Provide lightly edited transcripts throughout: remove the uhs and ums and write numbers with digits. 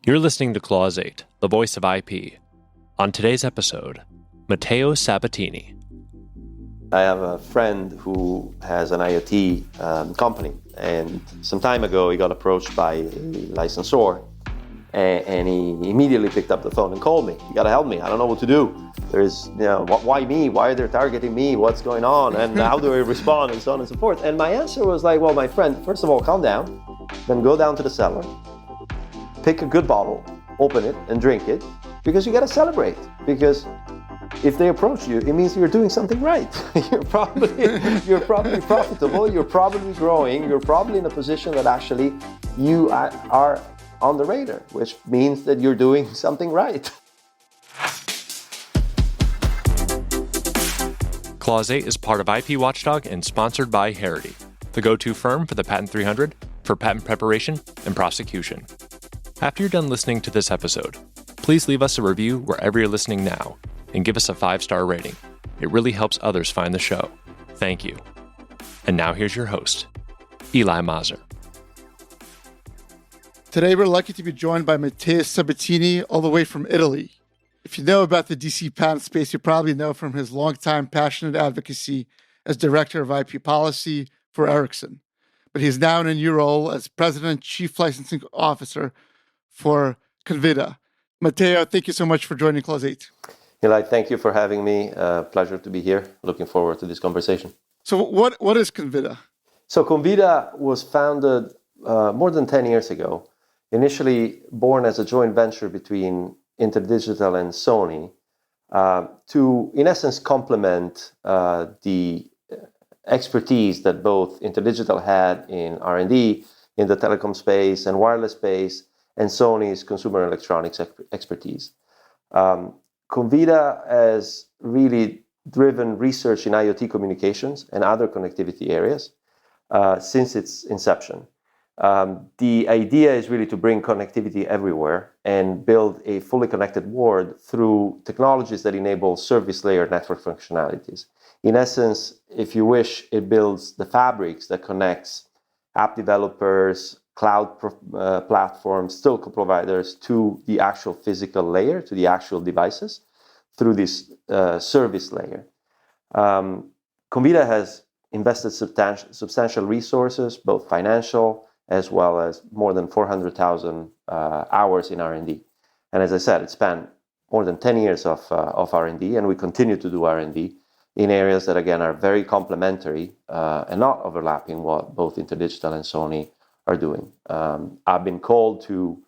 You're listening to Clause 8, the voice of IP. On today's episode, Matteo Sabattini. I have a friend who has an IoT company, and some time ago he got approached by a licensor, and he immediately picked up the phone and called me. You got to help me. I don't know what to do. Why me? Why are they targeting me? What's going on? And how do I respond? And so on and so forth. And my answer was like, well, my friend, first of all, calm down, then go down to the cellar, pick a good bottle, open it, and drink it, because you got to celebrate. Because if they approach you, it means you're doing something right. You're probably profitable, you're probably growing, you're probably in a position that actually you are on the radar, which means that you're doing something right. Clause 8 is part of IP Watchdog and sponsored by Harity, the go-to firm for the Patent 300 for patent preparation and prosecution. After you're done listening to this episode, please leave us a review wherever you're listening now and give us a 5-star rating. It really helps others find the show. Thank you. And now here's your host, Eli Mazur. Today we're lucky to be joined by Matteo Sabattini, all the way from Italy. If you know about the DC patent space, you probably know from his longtime passionate advocacy as Director of IP Policy for Ericsson. But he's now in a new role as President and Chief Licensing Officer for Convida. Matteo, thank you so much for joining Clause 8. Eli, thank you for having me. Pleasure to be here. Looking forward to this conversation. So what is Convida? So Convida was founded more than 10 years ago, initially born as a joint venture between InterDigital and Sony to, in essence, complement the expertise that both InterDigital had in R&D in the telecom space and wireless space, and Sony's consumer electronics expertise. Convida has really driven research in IoT communications and other connectivity areas since its inception. The idea is really to bring connectivity everywhere and build a fully connected world through technologies that enable service layer network functionalities. In essence, if you wish, it builds the fabrics that connects app developers, cloud platforms, telco providers to the actual physical layer, to the actual devices through this service layer. Convida has invested substantial resources, both financial as well as more than 400,000 hours in R&D. And as I said, it spanned more than 10 years of R&D, and we continue to do R&D in areas that, again, are very complementary and not overlapping what both InterDigital and Sony are doing. I've been called to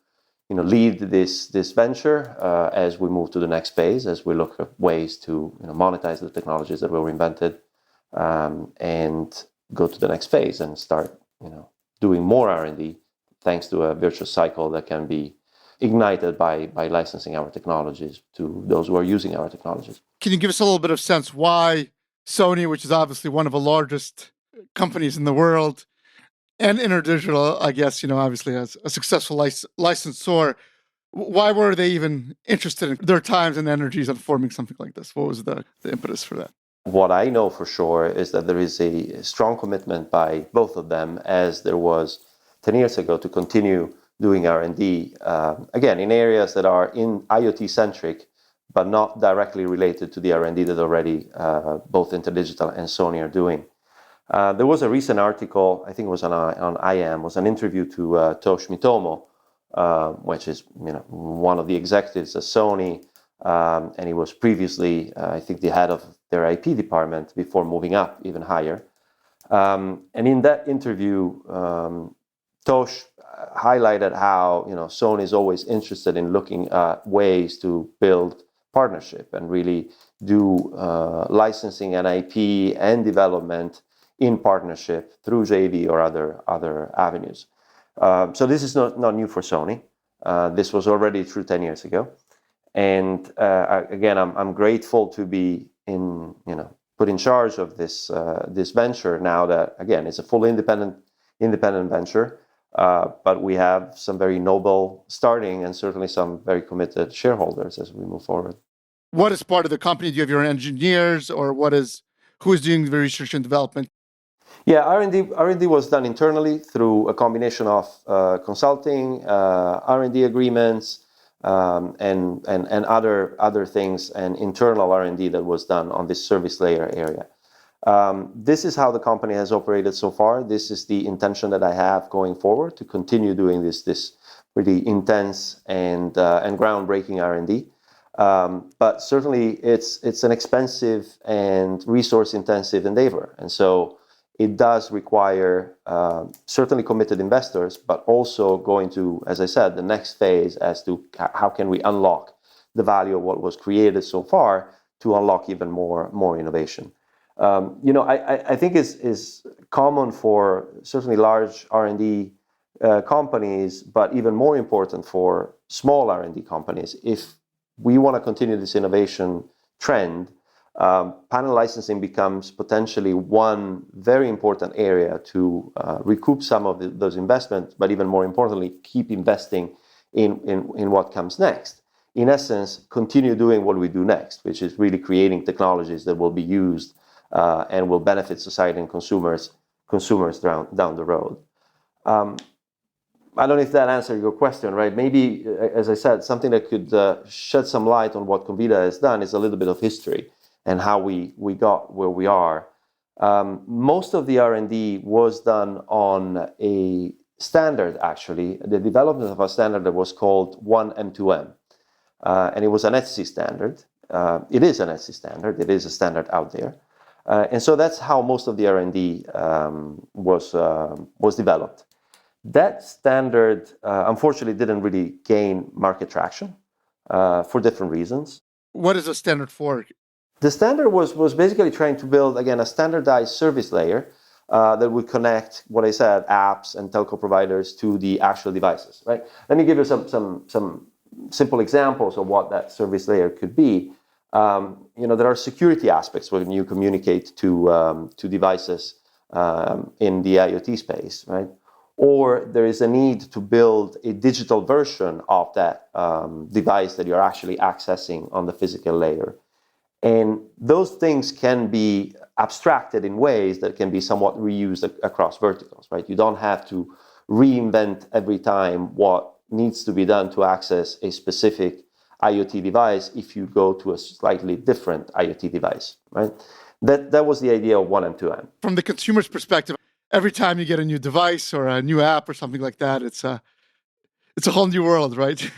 lead this venture as we move to the next phase, as we look at ways to monetize the technologies that were invented and go to the next phase and start doing more R&D thanks to a virtuous cycle that can be ignited by licensing our technologies to those who are using our technologies. Can you give us a little bit of sense why Sony, which is obviously one of the largest companies in the world, and InterDigital, I guess, obviously as a successful licensor, why were they even interested in their times and energies on forming something like this? What was the impetus for that? What I know for sure is that there is a strong commitment by both of them, as there was 10 years ago, to continue doing R&D, again, in areas that are in IoT-centric, but not directly related to the R&D that already both InterDigital and Sony are doing. There was a recent article, I think it was on IM, was an interview to Tosh Mitomo, which is one of the executives at Sony, and he was previously, I think, the head of their IP department before moving up even higher. And in that interview, Tosh highlighted how Sony is always interested in looking at ways to build partnership and really do licensing and IP and development in partnership through JV or other avenues. So this is not new for Sony. This was already true 10 years ago. And again, I'm grateful to be put in charge of this venture now that, again, it's a fully independent venture. But we have some very noble starting and certainly some very committed shareholders as we move forward. What is part of the company? Do you have your own engineers, or who is doing the research and development? Yeah, R&D was done internally through a combination of consulting, R&D agreements, and other things, and internal R&D that was done on this service layer area. This is how the company has operated so far. This is the intention that I have going forward, to continue doing this pretty intense and groundbreaking R&D. But certainly it's an expensive and resource-intensive endeavor, and so it does require certainly committed investors, but also going to, as I said, the next phase as to how can we unlock the value of what was created so far to unlock even more innovation. I think is common for certainly large R&D companies, but even more important for small R&D companies. If we want to continue this innovation trend, patent licensing becomes potentially one very important area to recoup some of those investments, but even more importantly, keep investing in what comes next. In essence, continue doing what we do next, which is really creating technologies that will be used and will benefit society and consumers down the road. I don't know if that answered your question, right? Maybe, as I said, something that could shed some light on what Convida has done is a little bit of history and how we got where we are. Most of the R&D was done on a standard, actually, the development of a standard that was called 1M2M. And it was an ETSI standard. It is an ETSI standard. It is a standard out there. And so that's how most of the R&D was developed. That standard, unfortunately, didn't really gain market traction for different reasons. What is a standard for? The standard was basically trying to build, again, a standardized service layer that would connect, what I said, apps and telco providers to the actual devices, right? Let me give you some simple examples of what that service layer could be. There are security aspects when you communicate to devices in the IoT space, right? Or there is a need to build a digital version of that device that you're actually accessing on the physical layer. And those things can be abstracted in ways that can be somewhat reused across verticals, right? You don't have to reinvent every time what needs to be done to access a specific IoT device if you go to a slightly different IoT device, right? That was the idea of 1M2M. From the consumer's perspective, every time you get a new device or a new app or something like that, it's a whole new world, right?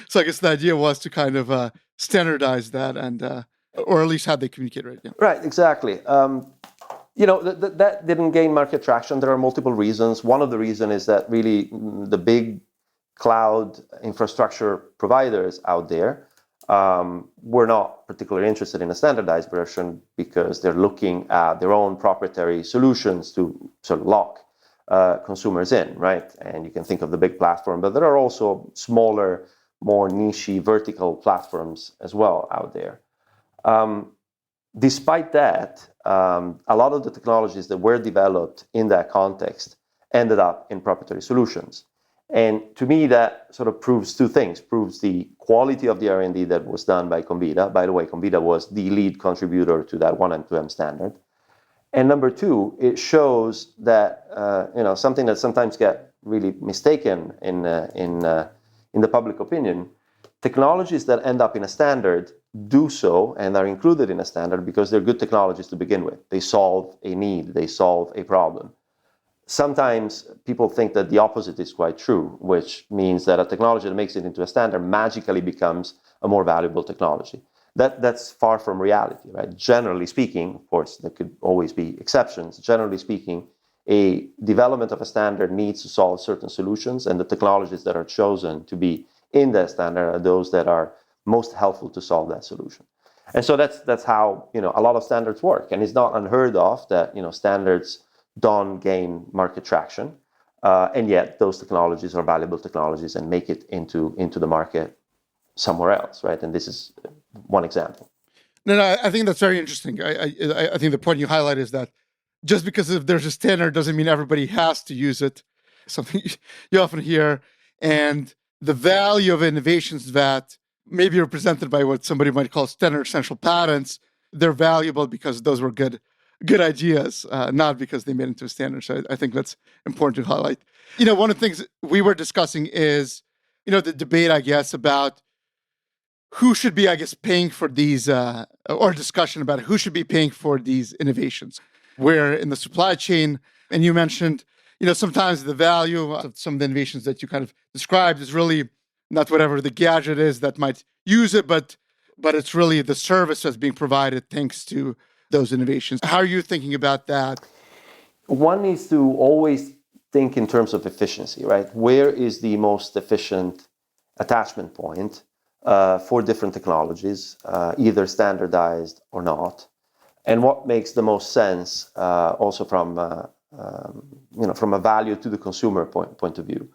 So I guess the idea was to kind of standardize that and or at least how they communicate, right? Yeah. Right, exactly. That didn't gain market traction. There are multiple reasons. One of the reasons is that really the big cloud infrastructure providers out there were not particularly interested in a standardized version because they're looking at their own proprietary solutions to sort of lock consumers in, right? And you can think of the big platform, but there are also smaller, more niche vertical platforms as well out there. Despite that, a lot of the technologies that were developed in that context ended up in proprietary solutions. And to me, that sort of proves two things. Proves the quality of the R&D that was done by Convida. By the way, Convida was the lead contributor to that 1M2M standard. And number two, it shows that something that sometimes get really mistaken in the public opinion. Technologies that end up in a standard do so and are included in a standard because they're good technologies to begin with. They solve a need. They solve a problem. Sometimes people think that the opposite is quite true, which means that a technology that makes it into a standard magically becomes a more valuable technology. That's far from reality, right? Generally speaking, of course, there could always be exceptions. Generally speaking, a development of a standard needs to solve certain solutions, and the technologies that are chosen to be in that standard are those that are most helpful to solve that solution. And so that's how a lot of standards work. And it's not unheard of that standards don't gain market traction, and yet those technologies are valuable technologies and make it into the market somewhere else, right? And this is one example. No, I think that's very interesting. I think the point you highlight is that just because if there's a standard doesn't mean everybody has to use it. Something you often hear, and the value of innovations that maybe represented by what somebody might call standard essential patents, they're valuable because those were good good ideas, not because they made it into a standard. So I think that's important to highlight. One of the things we were discussing is, the debate, I guess, about who should be, paying for these, or discussion about who should be paying for these innovations. Where in the supply chain, and you mentioned, sometimes the value of some of the innovations that you kind of described is really not whatever the gadget is that might use it, but it's really the service that's being provided thanks to those innovations. How are you thinking about that? One needs to always think in terms of efficiency, right? Where is the most efficient attachment point for different technologies, either standardized or not? And what makes the most sense also from a value to the consumer point of view?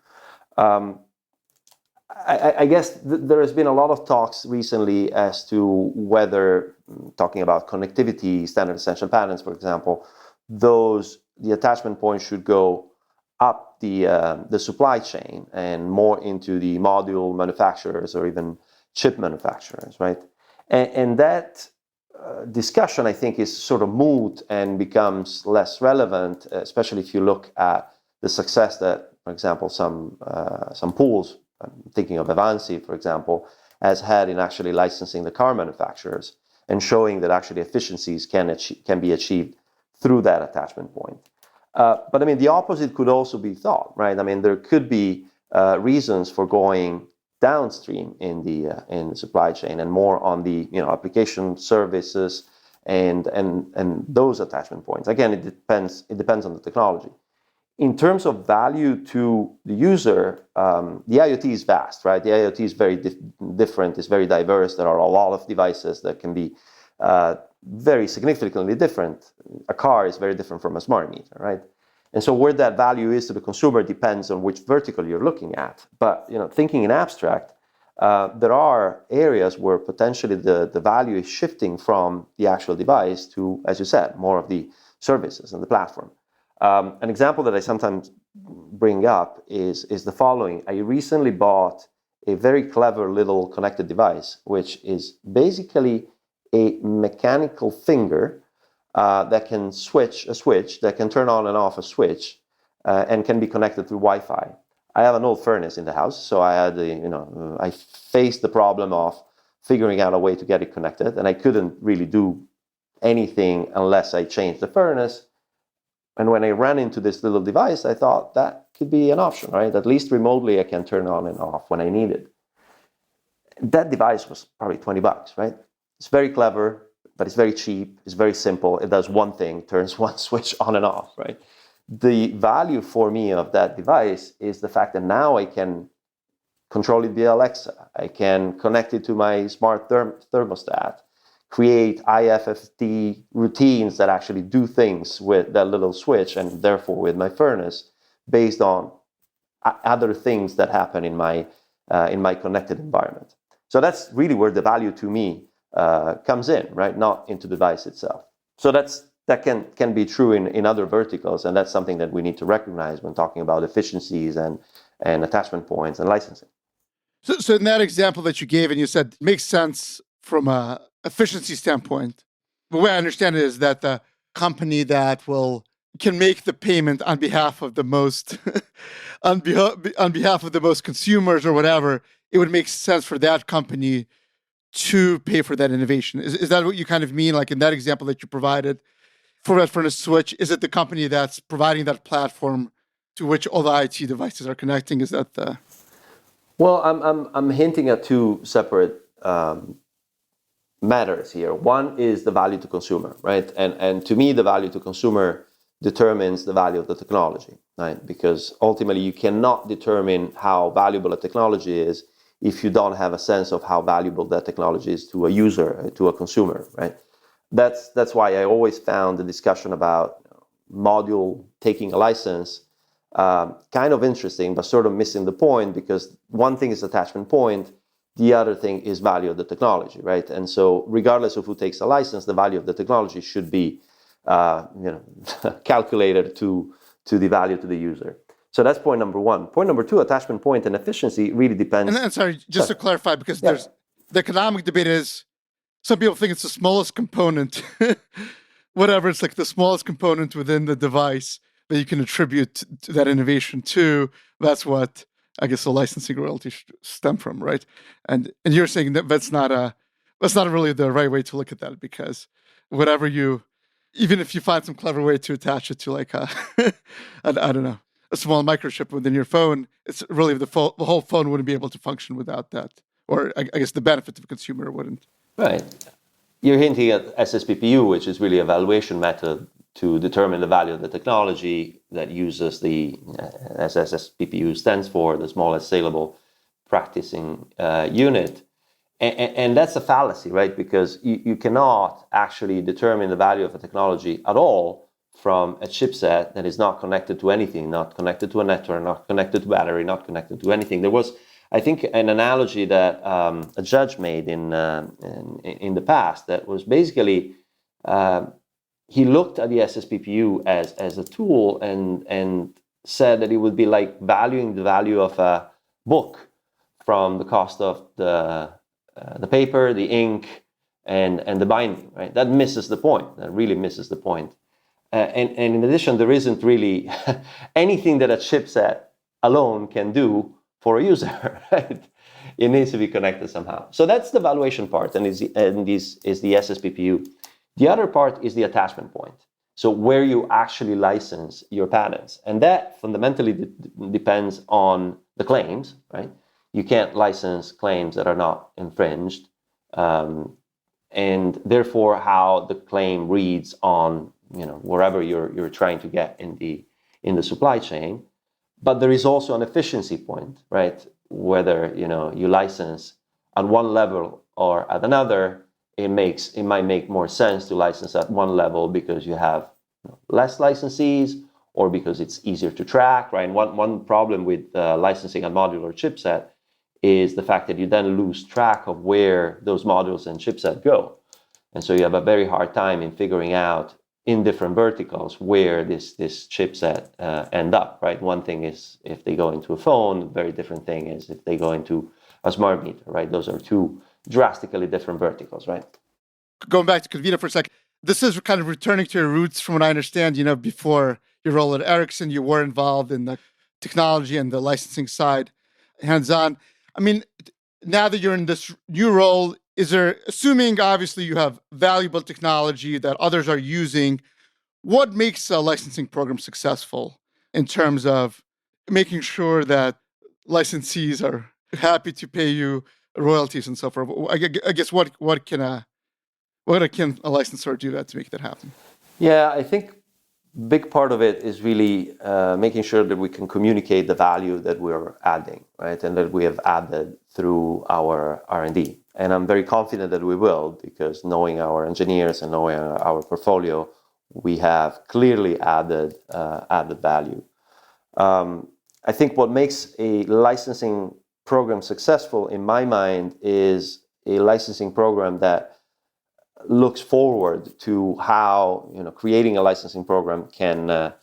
I guess there has been a lot of talks recently as to whether, talking about connectivity, standard essential patents, for example, the attachment point should go up the supply chain and more into the module manufacturers or even chip manufacturers, right? And that discussion, I think, is sort of moot and becomes less relevant, especially if you look at the success that, for example, some pools, I'm thinking of Avanci, for example, has had in actually licensing the car manufacturers and showing that actually efficiencies can be achieved through that attachment point. But I mean, the opposite could also be thought, right? I mean, there could be reasons for going downstream in the supply chain and more on the application services and those attachment points. Again, it depends on the technology. In terms of value to the user, the IoT is vast, right? The IoT is very different, it's very diverse. There are a lot of devices that can be very significantly different. A car is very different from a smart meter, right? And so where that value is to the consumer depends on which vertical you're looking at. But thinking in abstract, there are areas where potentially the value is shifting from the actual device to, as you said, more of the services and the platform. An example that I sometimes bring up is the following. I recently bought a very clever little connected device, which is basically a mechanical finger that can switch that can turn on and off a switch and can be connected through Wi-Fi. I have an old furnace in the house, so I had I faced the problem of figuring out a way to get it connected, and I couldn't really do anything unless I changed the furnace. And when I ran into this little device, I thought that could be an option, right? At least remotely, I can turn on and off when I need it. That device was probably $20, right? It's very clever, but it's very cheap. It's very simple. It does one thing, turns one switch on and off, right? The value for me of that device is the fact that now I can control it via Alexa. I can connect it to my smart thermostat, create IFFT routines that actually do things with that little switch and therefore with my furnace based on other things that happen in my connected environment. So that's really where the value to me comes in, right? Not into the device itself. So that can be true in other verticals, and that's something that we need to recognize when talking about efficiencies and attachment points and licensing. So in that example that you gave, and you said makes sense from a efficiency standpoint, the way I understand it is that the company that can make the payment on behalf of the most on behalf of the most consumers or whatever, it would make sense for that company to pay for that innovation. Is that what you kind of mean? Like in that example that you provided for that furnace switch, is it the company that's providing that platform to which all the IT devices are connecting? Is that the... Well, I'm hinting at two separate matters here. One is the value to consumer, right? And to me, the value to consumer determines the value of the technology, right? Because ultimately, you cannot determine how valuable a technology is if you don't have a sense of how valuable that technology is to a user, to a consumer, right? That's why I always found the discussion about module taking a license kind of interesting, but sort of missing the point, because one thing is attachment point, the other thing is value of the technology, right? And so regardless of who takes a license, the value of the technology should be calculated to the value to the user. So that's point number one. Point number two, attachment point and efficiency really depends. And sorry, just to clarify, because there's the economic debate is some people think it's the smallest component whatever, it's like the smallest component within the device that you can attribute to that innovation to, that's what I guess the licensing royalty should stem from, right? And you're saying that that's not really the right way to look at that, because whatever even if you find some clever way to attach it to like I don't know, a small microchip within your phone, it's really the whole phone wouldn't be able to function without that. Or I guess the benefit to the consumer wouldn't. Right. You're hinting at SSPPU, which is really a valuation method to determine the value of the technology that uses as SSPPU stands for, the smallest saleable practicing unit. And that's a fallacy, right? Because you cannot actually determine the value of a technology at all from a chipset that is not connected to anything, not connected to a network, not connected to battery, not connected to anything. There was, I think, an analogy that a judge made in the past that was basically he looked at the SSPPU as a tool and said that it would be like valuing the value of a book from the cost of the paper, the ink, and the binding. Right? That misses the point. That really misses the point. And in addition, there isn't really anything that a chipset alone can do for a user, right? It needs to be connected somehow. So that's the valuation part, and this is the SSPPU. The other part is the attachment point. So where you actually license your patents. And that fundamentally depends on the claims, right? You can't license claims that are not infringed. And therefore how the claim reads on, wherever you're trying to get in the supply chain. But there is also an efficiency point, right? Whether you license at one level or at another, it might make more sense to license at one level because you have less licensees or because it's easier to track, right? And one problem with licensing a modular chipset is the fact that you then lose track of where those modules and chipset go. And so you have a very hard time in figuring out in different verticals where this chipset end up, right? One thing is if they go into a phone, a very different thing is if they go into a smart meter, right? Those are two drastically different verticals, right? Going back to Convida for a second, this is kind of returning to your roots from what I understand. Before your role at Ericsson, you were involved in the technology and the licensing side, hands-on. I mean, now that you're in this new role, assuming obviously you have valuable technology that others are using, what makes a licensing program successful in terms of making sure that licensees are happy to pay you royalties and so forth? I guess what can a licensor do to make that happen? Yeah, I think big part of it is really making sure that we can communicate the value that we're adding, right? And that we have added through our R&D. And I'm very confident that we will, because knowing our engineers and knowing our portfolio, we have clearly added value. I think what makes a licensing program successful, in my mind, is a licensing program that looks forward to how creating a licensing program can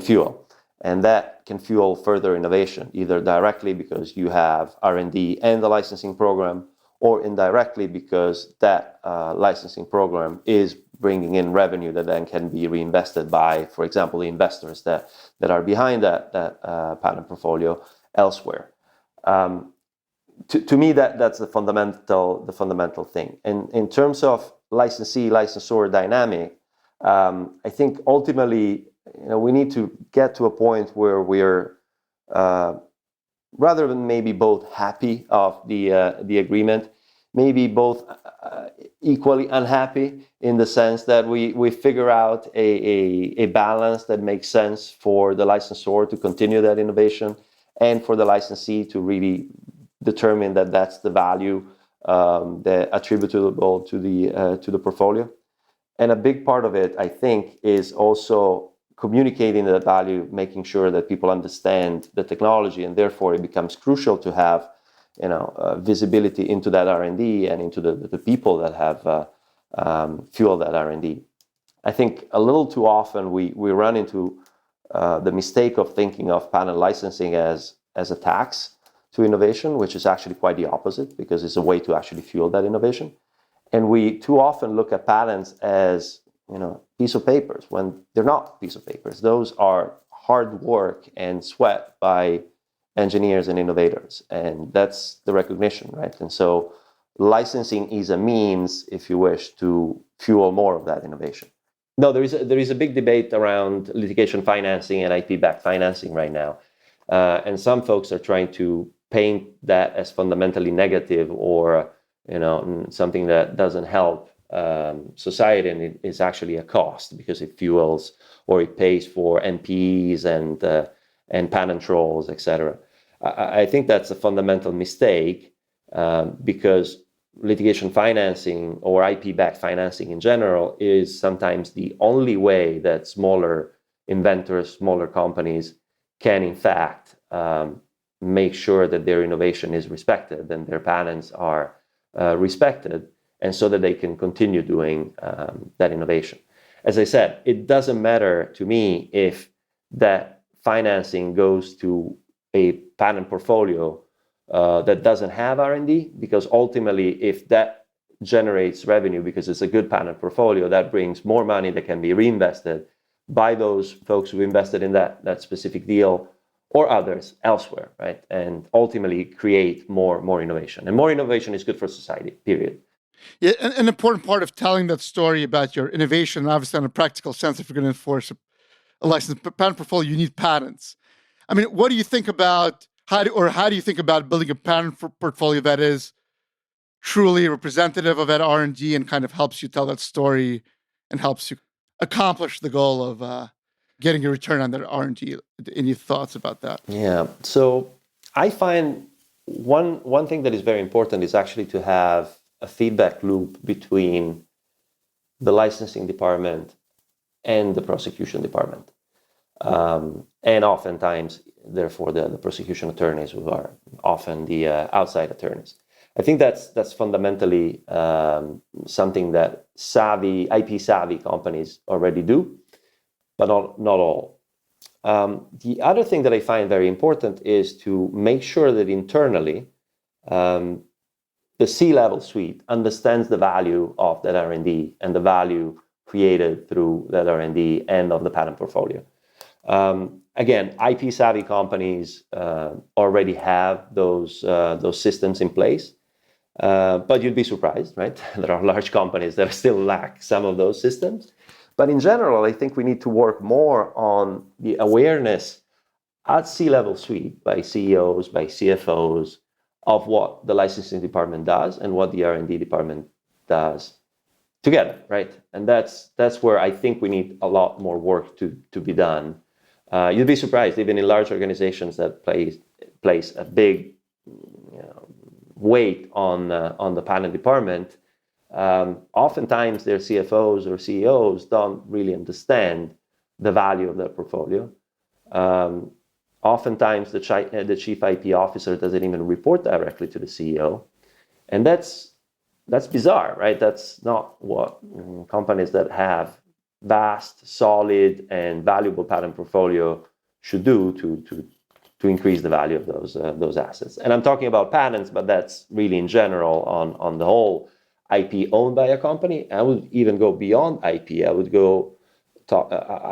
fuel, and that can fuel further innovation, either directly because you have R&D and the licensing program, or indirectly because that licensing program is bringing in revenue that then can be reinvested by, for example, the investors that are behind that patent portfolio elsewhere. To me, that's the fundamental thing. And in terms of licensee-licensor dynamic, I think ultimately, we need to get to a point where we're rather than maybe both happy of the agreement, maybe both equally unhappy in the sense that we figure out a balance that makes sense for the licensor to continue that innovation and for the licensee to really determine that that's the value that attributable to the portfolio. And a big part of it, I think, is also communicating that value, making sure that people understand the technology, and therefore it becomes crucial to have visibility into that R&D and into the people that have fueled that R&D. I think a little too often we run into the mistake of thinking of patent licensing as a tax to innovation, which is actually quite the opposite, because it's a way to actually fuel that innovation. And we too often look at patents as piece of papers when they're not piece of papers. Those are hard work and sweat by engineers and innovators, and that's the recognition, right? And so licensing is a means, if you wish, to fuel more of that innovation. No, there is a big debate around litigation financing and IP-backed financing right now, and some folks are trying to paint that as fundamentally negative or something that doesn't help society, and it is actually a cost because it fuels or it pays for MPs and patent trolls, etc. I think that's a fundamental mistake because litigation financing or IP-backed financing in general is sometimes the only way that smaller inventors, smaller companies can in fact make sure that their innovation is respected and their patents are respected, and so that they can continue doing that innovation. As I said, it doesn't matter to me if that financing goes to a patent portfolio that doesn't have R&D, because ultimately, if that generates revenue because it's a good patent portfolio, that brings more money that can be reinvested by those folks who invested in that specific deal or others elsewhere, right? And ultimately create more innovation. And more innovation is good for society, period. Yeah, an important part of telling that story about your innovation, obviously in a practical sense, if you're going to enforce a licensed patent portfolio, you need patents. I mean, what do you think about, how do you think about building a patent portfolio that is truly representative of that R&D and kind of helps you tell that story and helps you accomplish the goal of getting a return on that R&D? Any thoughts about that? Yeah. So I find one thing that is very important is actually to have a feedback loop between the licensing department and the prosecution department. And oftentimes, therefore, the prosecution attorneys, who are often the outside attorneys. I think that's fundamentally something that IP-savvy companies already do, but not all. The other thing that I find very important is to make sure that internally, the C-level suite understands the value of that R&D and the value created through that R&D and of the patent portfolio. Again, IP-savvy companies already have those systems in place, but you'd be surprised, right? There are large companies that still lack some of those systems. But in general, I think we need to work more on the awareness at C-level suite by CEOs, by CFOs, of what the licensing department does and what the R&D department does together, right? And that's where I think we need a lot more work to be done. You'd be surprised, even in large organizations that place a big weight on the patent department. Oftentimes, their CFOs or CEOs don't really understand the value of their portfolio. Oftentimes, the chief IP officer doesn't even report directly to the CEO, and that's bizarre, right? That's not what companies that have vast, solid, and valuable patent portfolio should do to increase the value of those assets. And I'm talking about patents, but that's really in general on the whole IP owned by a company. I would even go beyond IP. I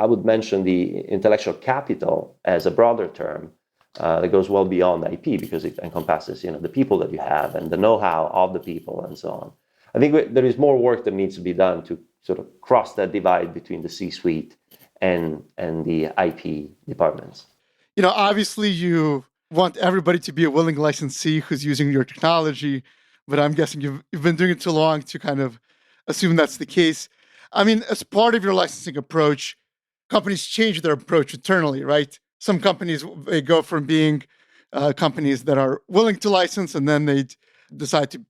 would mention the intellectual capital as a broader term that goes well beyond IP, because it encompasses the people that you have and the know-how of the people and so on. I think there is more work that needs to be done to sort of cross that divide between the C-suite and the IP departments. Obviously you want everybody to be a willing licensee who's using your technology, but I'm guessing you've been doing it too long to kind of assume that's the case. I mean, as part of your licensing approach, companies change their approach internally, right? Some companies, they go from being companies that are willing to license, and then they decide to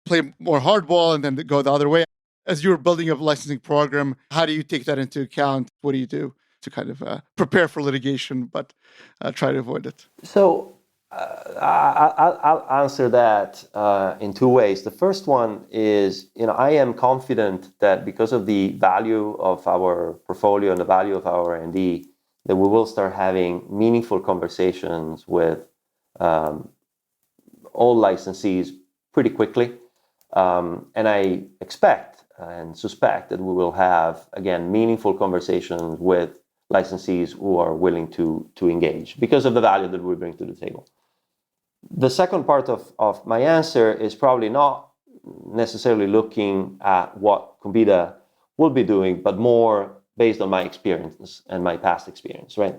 play more hardball, and then they go the other way. As you're building a licensing program, how do you take that into account? What do you do to kind of prepare for litigation, but try to avoid it? So I'll answer that in two ways. The first one is, I am confident that because of the value of our portfolio and the value of our R&D, that we will start having meaningful conversations with all licensees pretty quickly. And I expect and suspect that we will have, again, meaningful conversations with licensees who are willing to engage because of the value that we bring to the table. The second part of my answer is probably not necessarily looking at what Convida will be doing, but more based on my experience and my past experience, right?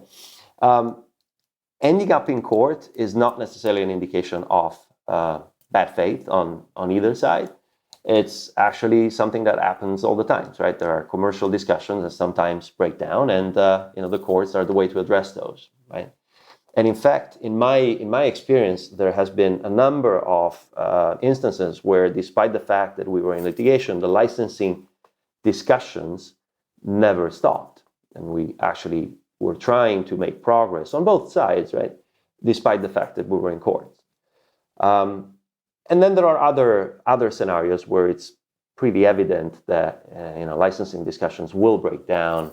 Ending up in court is not necessarily an indication of bad faith on either side. It's actually something that happens all the time, right? There are commercial discussions that sometimes break down, and the courts are the way to address those, right? And in fact, in my experience, there has been a number of instances where, despite the fact that we were in litigation, the licensing discussions never stopped, and we actually were trying to make progress on both sides, right? Despite the fact that we were in court. And then there are other scenarios where it's pretty evident that licensing discussions will break down,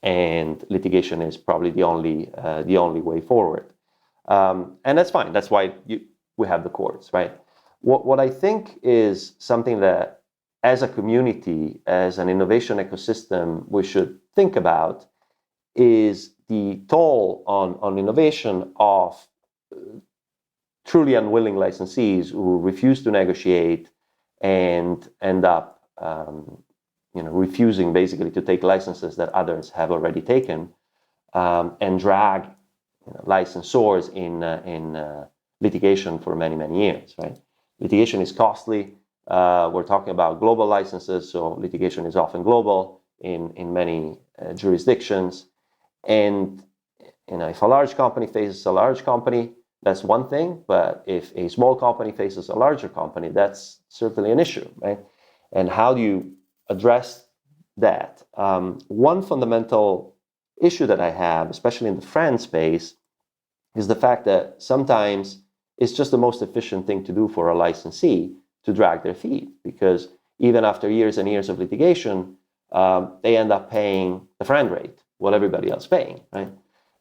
and litigation is probably the only way forward. And that's fine. That's why we have the courts, right? What I think is something that, as a community, as an innovation ecosystem, we should think about is the toll on innovation of truly unwilling licensees who refuse to negotiate and end up refusing basically to take licenses that others have already taken, and drag licensors in litigation for many, many years, right? Litigation is costly. We're talking about global licenses, so litigation is often global in many jurisdictions. And if a large company faces a large company, that's one thing, but if a small company faces a larger company, that's certainly an issue, right? And how do you address that? One fundamental issue that I have, especially in the friend space, is the fact that sometimes it's just the most efficient thing to do for a licensee to drag their feet, because even after years and years of litigation, they end up paying the friend rate, what everybody else is paying, right?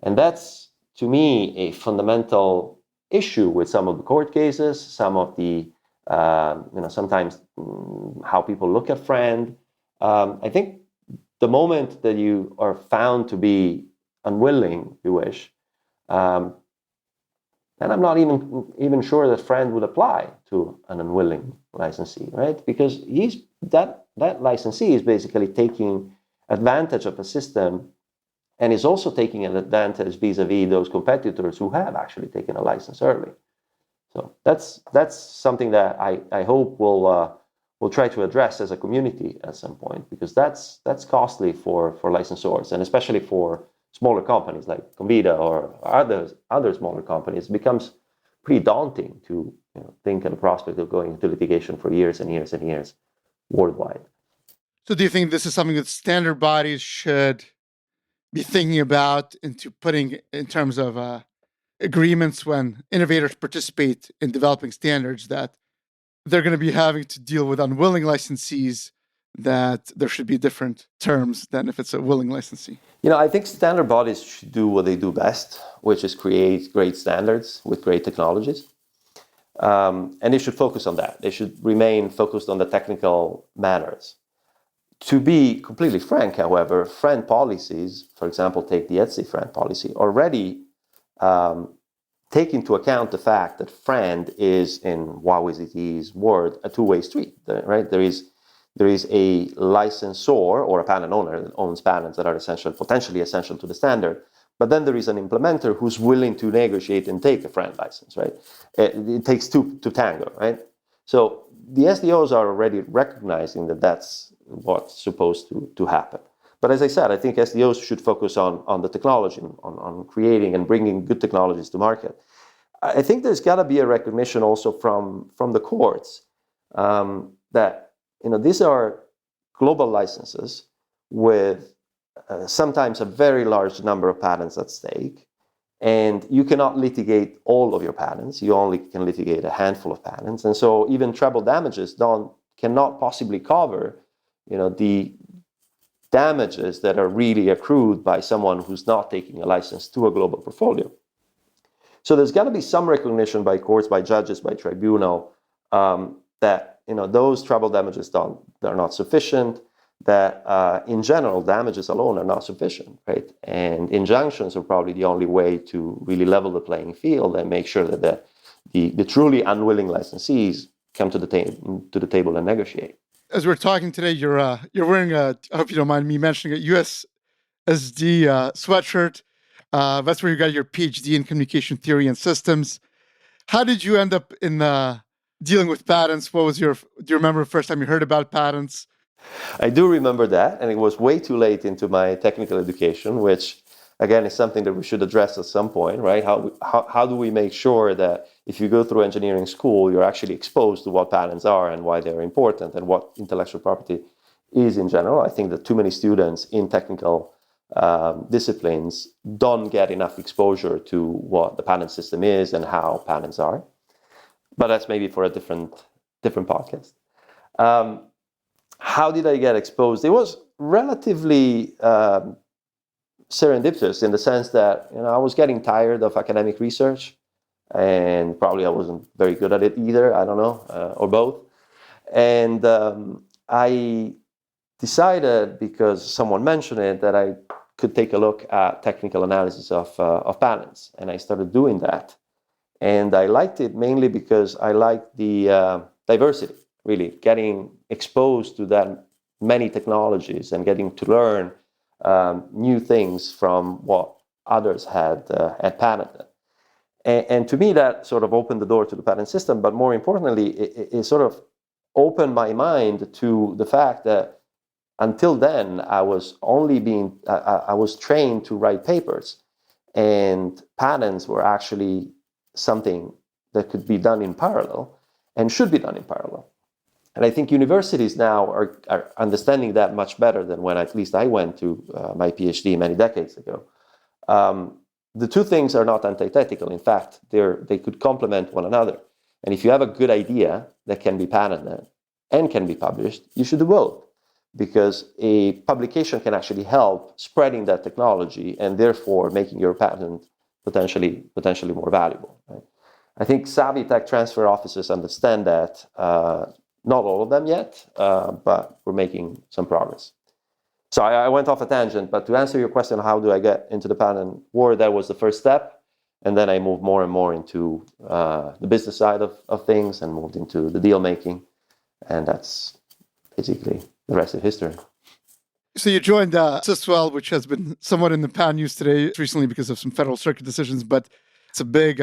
And that's, to me, a fundamental issue with some of the court cases, some of the, sometimes how people look at friend. I think the moment that you are found to be unwilling, if you wish, and I'm not even sure that friend would apply to an unwilling licensee, right? Because that licensee is basically taking advantage of a system, and is also taking an advantage vis-a-vis those competitors who have actually taken a license early. So that's something that I hope we'll try to address as a community at some point, because that's costly for licensors, and especially for smaller companies like Convida or other smaller companies. It becomes pretty daunting to think of the prospect of going into litigation for years and years and years worldwide. So do you think this is something that standard bodies should be thinking about into putting in terms of agreements when innovators participate in developing standards, that they're going to be having to deal with unwilling licensees, that there should be different terms than if it's a willing licensee? I think standard bodies should do what they do best, which is create great standards with great technologies. And they should focus on that. They should remain focused on the technical matters. To be completely frank, however, friend policies, for example, take the Etsy friend policy, already take into account the fact that friend is, in Huawei ZTE's word, a two-way street, right? There is a licensor or a patent owner that owns patents that are potentially essential to the standard, but then there is an implementer who's willing to negotiate and take a friend license, right? It takes two to tango, right? So the SDOs are already recognizing that that's what's supposed to happen. But as I said, I think SDOs should focus on the technology, on creating and bringing good technologies to market. I think there's got to be a recognition also from the courts that these are global licenses with sometimes a very large number of patents at stake, and you cannot litigate all of your patents. You only can litigate a handful of patents, and so even treble damages cannot possibly cover the damages that are really accrued by someone who's not taking a license to a global portfolio. So there's got to be some recognition by courts, by judges, by tribunal, that those treble damages they're not sufficient, that in general damages alone are not sufficient, right? And injunctions are probably the only way to really level the playing field and make sure that the truly unwilling licensees come to the table and negotiate. As we're talking today, you're wearing I hope you don't mind me mentioning it, USSD sweatshirt. That's where you got your PhD in communication theory and systems. How did you end up in dealing with patents? Do you remember the first time you heard about patents? I do remember that, and it was way too late into my technical education, which again is something that we should address at some point, right? How do we make sure that if you go through engineering school, you're actually exposed to what patents are and why they're important and what intellectual property is in general? I think that too many students in technical disciplines don't get enough exposure to what the patent system is and how patents are. But that's maybe for a different podcast. How did I get exposed? It was relatively serendipitous in the sense that I was getting tired of academic research, and probably I wasn't very good at it either. I don't know, or both. And I decided, because someone mentioned it, that I could take a look at technical analysis of patents, and I started doing that. And I liked it mainly because I liked the diversity, really getting exposed to that many technologies and getting to learn new things from what others had patented. And to me, that sort of opened the door to the patent system. But more importantly, it sort of opened my mind to the fact that until then, I was trained to write papers, and patents were actually something that could be done in parallel and should be done in parallel. And I think universities now are understanding that much better than when at least I went to my PhD many decades ago. The two things are not antithetical. In fact, they could complement one another. And if you have a good idea that can be patented and can be published, you should do both, because a publication can actually help spreading that technology and therefore making your patent potentially more valuable. Right? I think savvy tech transfer offices understand that. Not all of them yet, but we're making some progress. So I went off a tangent, but to answer your question, how do I get into the patent world? That was the first step. And then I moved more and more into the business side of things and moved into the deal making. And that's basically the rest of history. So you joined Sisvel, which has been somewhat in the patent news today recently because of some federal circuit decisions, but it's a big,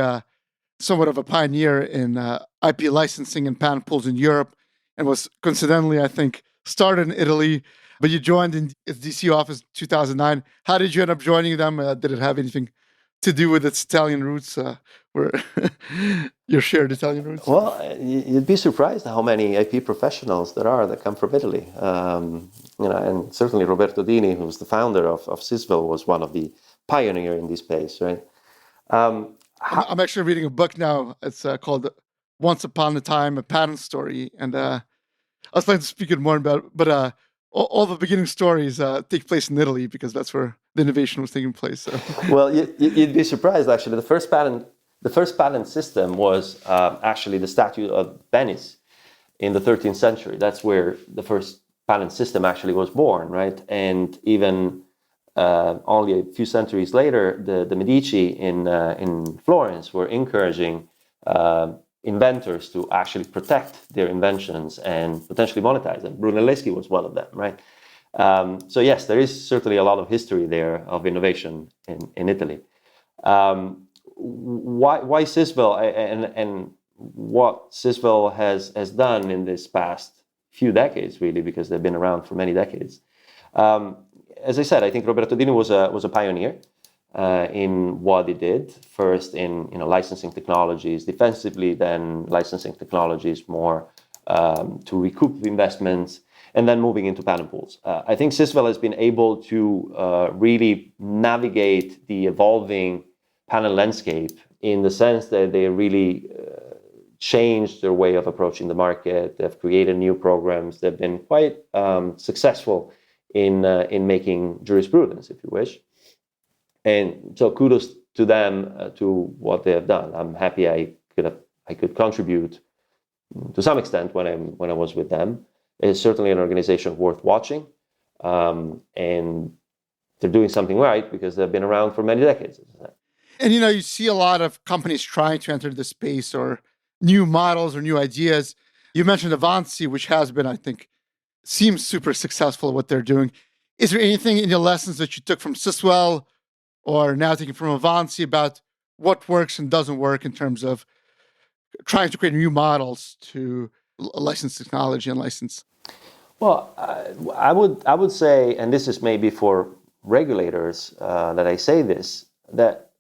somewhat of a pioneer in IP licensing and patent pools in Europe, and was coincidentally, I think, started in Italy, but you joined in its DC office in 2009. How did you end up joining them? Did it have anything to do with its Italian roots, or your shared Italian roots? Well, you'd be surprised how many IP professionals there are that come from Italy. And certainly Roberto Dini, who's the founder of Sisvel, was one of the pioneers in this space, right? I'm actually reading a book now. It's called Once Upon a Time, A Patent Story. And I was planning to speak it more about, but all the beginning stories take place in Italy because that's where the innovation was taking place. So. Well, you'd be surprised, actually. The first patent system was actually the Statute of Venice in the 13th century. That's where the first patent system actually was born, right? And even only a few centuries later, the Medici in Florence were encouraging inventors to actually protect their inventions and potentially monetize them. Brunelleschi was one of them, right? So yes, there is certainly a lot of history there of innovation in Italy. Why Sisvel and what Sisvel has done in this past few decades, really, because they've been around for many decades. As I said, I think Roberto Dini was a pioneer in what he did. First in licensing technologies defensively, then licensing technologies more to recoup investments, and then moving into patent pools. I think Sisvel has been able to really navigate the evolving patent landscape in the sense that they really changed their way of approaching the market. They've created new programs. They've been quite successful in making jurisprudence, if you wish. And so kudos to them to what they have done. I'm happy I could contribute to some extent when I was with them. It's certainly an organization worth watching, and they're doing something right because they've been around for many decades. And you see a lot of companies trying to enter the space or new models or new ideas. You mentioned Avanci, which has been, I think, seems super successful at what they're doing. Is there anything in your lessons that you took from Sisvel or now taking from Avanci about what works and doesn't work in terms of trying to create new models to license technology and license? Well, I would say, and this is maybe for regulators that I say this, that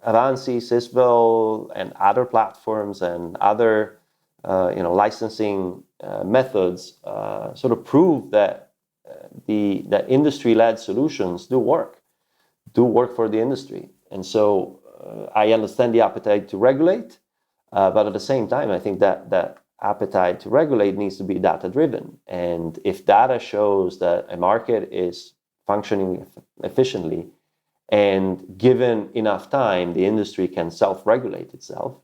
Avanci, Sisvel, and other platforms and other licensing methods sort of prove that the industry-led solutions do work for the industry. And so I understand the appetite to regulate, but at the same time, I think that appetite to regulate needs to be data-driven. And if data shows that a market is functioning efficiently, and given enough time, the industry can self-regulate itself,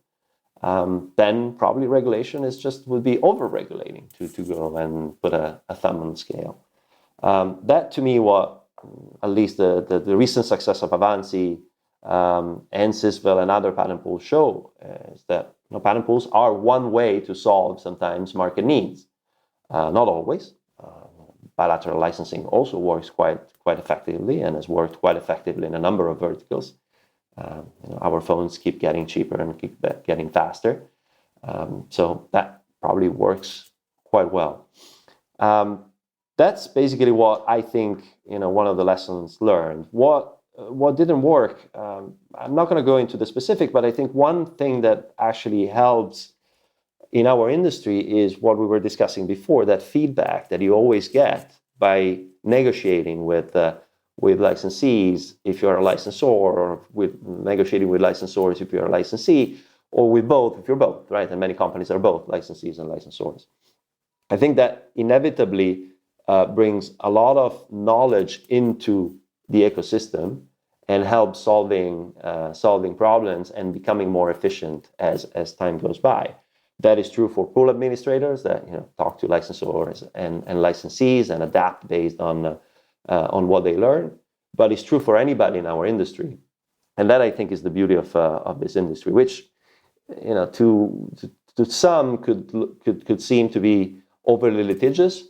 then probably regulation would be over-regulating to go and put a thumb on the scale. That to me, what at least the recent success of Avanci and Sisvel and other patent pools show is that patent pools are one way to solve sometimes market needs. Not always. Bilateral licensing also works quite effectively and has worked quite effectively in a number of verticals. Our phones keep getting cheaper and keep getting faster. So that probably works quite well. That's basically what I think, one of the lessons learned. What didn't work, I'm not going to go into the specific, but I think one thing that actually helps in our industry is what we were discussing before, that feedback that you always get by negotiating with licensees if you're a licensor, or with negotiating with licensors if you're a licensee, or with both if you're both, right? And many companies are both licensees and licensors. I think that inevitably brings a lot of knowledge into the ecosystem and helps solving problems and becoming more efficient as time goes by. That is true for pool administrators that talk to licensors and licensees and adapt based on what they learn. But it's true for anybody in our industry, and that I think is the beauty of this industry, which to some could seem to be overly litigious,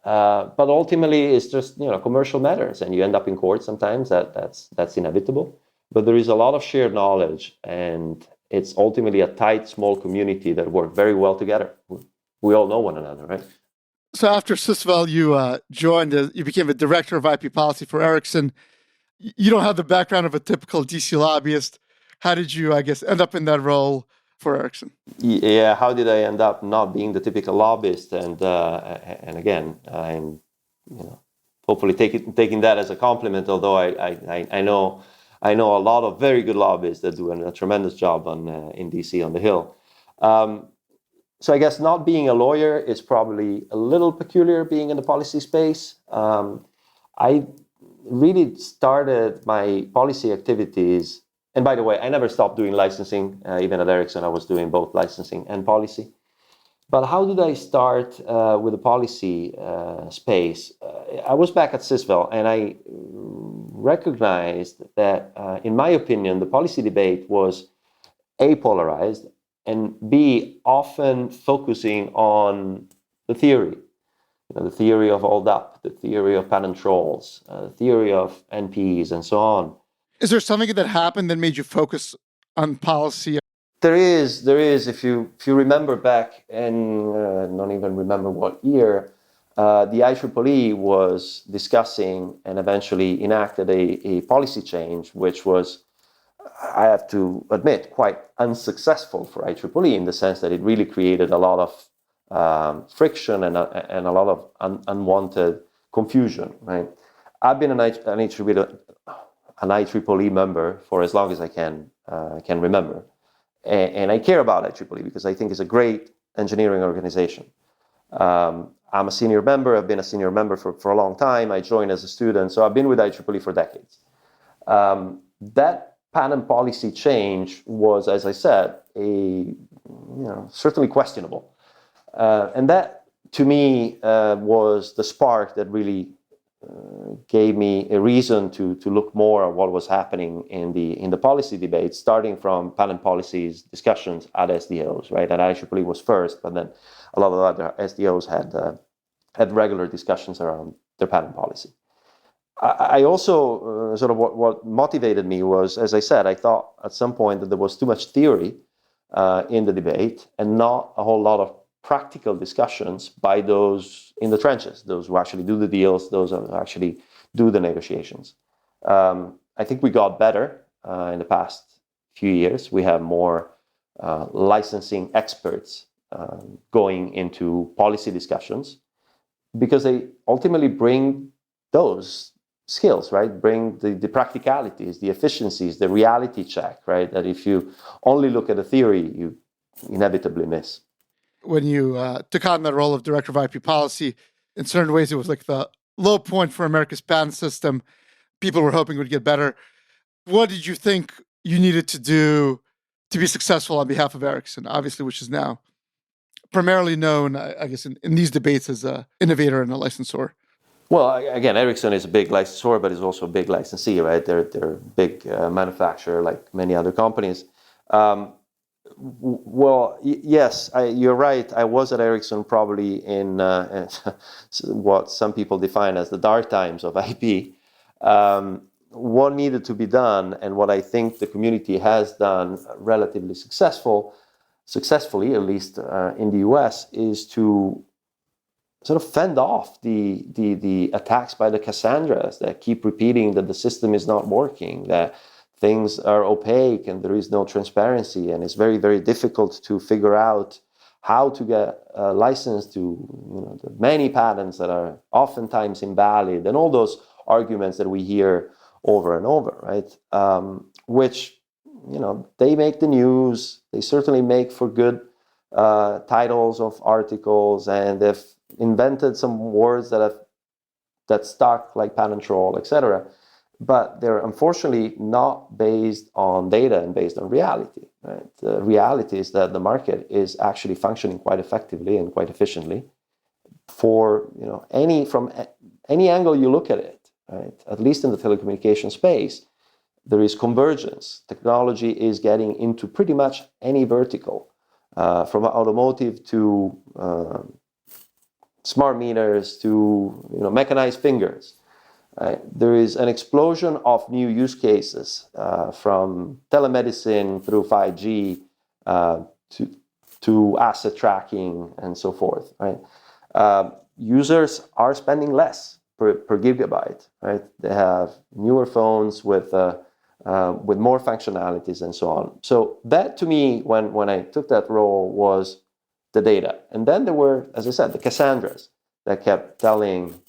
but ultimately it's just commercial matters, and you end up in court sometimes. That's inevitable. But there is a lot of shared knowledge, and it's ultimately a tight, small community that work very well together. We all know one another, right? So after Sisvel, you became a director of IP policy for Ericsson. You don't have the background of a typical DC lobbyist. How did you, end up in that role for Ericsson? Yeah, how did I end up not being the typical lobbyist? And again, I'm hopefully taking that as a compliment. Although I know a lot of very good lobbyists that do a tremendous job in DC on the Hill. So I guess not being a lawyer is probably a little peculiar being in the policy space. I really started my policy activities, and by the way, I never stopped doing licensing. Even at Ericsson, I was doing both licensing and policy. But how did I start with the policy space? I was back at Sisvel, and I recognized that, in my opinion, the policy debate was A, polarized, and B, often focusing on the theory. The theory of hold up, the theory of patent trolls, the theory of NPs, and so on. Is there something that happened that made you focus on policy? There is. If you remember back, and don't even remember what year, the IEEE was discussing and eventually enacted a policy change, which was, I have to admit, quite unsuccessful for IEEE in the sense that it really created a lot of friction and a lot of unwanted confusion. Right? I've been an IEEE member for as long as I can remember. And I care about IEEE because I think it's a great engineering organization. I'm a senior member. I've been a senior member for a long time. I joined as a student, so I've been with IEEE for decades. That patent policy change was, as I said, certainly questionable. And that, to me, was the spark that really gave me a reason to look more at what was happening in the policy debate, starting from patent policies discussions at SDOs, right? And IEEE was first, but then a lot of other SDOs had regular discussions around their patent policy. I also sort of what motivated me was, as I said, I thought at some point that there was too much theory in the debate and not a whole lot of practical discussions by those in the trenches, those who actually do the deals, those who actually do the negotiations. I think we got better in the past few years. We have more licensing experts going into policy discussions because they ultimately bring those skills, right? Bring the practicalities, the efficiencies, the reality check, right? That if you only look at the theory, you inevitably miss. When you took on that role of director of IP policy, in certain ways, it was like the low point for America's patent system. People were hoping it would get better. What did you think you needed to do to be successful on behalf of Ericsson, obviously, which is now primarily known, I guess, in these debates as an innovator and a licensor? Well, again, Ericsson is a big licensor, but is also a big licensee, right? They're a big manufacturer like many other companies. Well, yes, you're right. I was at Ericsson probably in what some people define as the dark times of IP. What needed to be done, and what I think the community has done relatively successfully, at least in the US, is to sort of fend off the attacks by the Cassandras that keep repeating that the system is not working, that things are opaque and there is no transparency, and it's very, very difficult to figure out how to get a license to the many patents that are oftentimes invalid, and all those arguments that we hear over and over, right? Which, they make the news. They certainly make for good titles of articles, and they've invented some words that stuck, like patent troll, etc. But they're unfortunately not based on data and based on reality. Right? The reality is that the market is actually functioning quite effectively and quite efficiently for from any angle you look at it. Right? At least in the telecommunication space, there is convergence. Technology is getting into pretty much any vertical, from automotive to smart meters to mechanized fingers. There is an explosion of new use cases, from telemedicine through 5G to asset tracking and so forth. Right? Users are spending less per gigabyte. Right? They have newer phones with more functionalities and so on. So that, to me, when I took that role, was the data. And then there were, as I said, the Cassandras that kept telling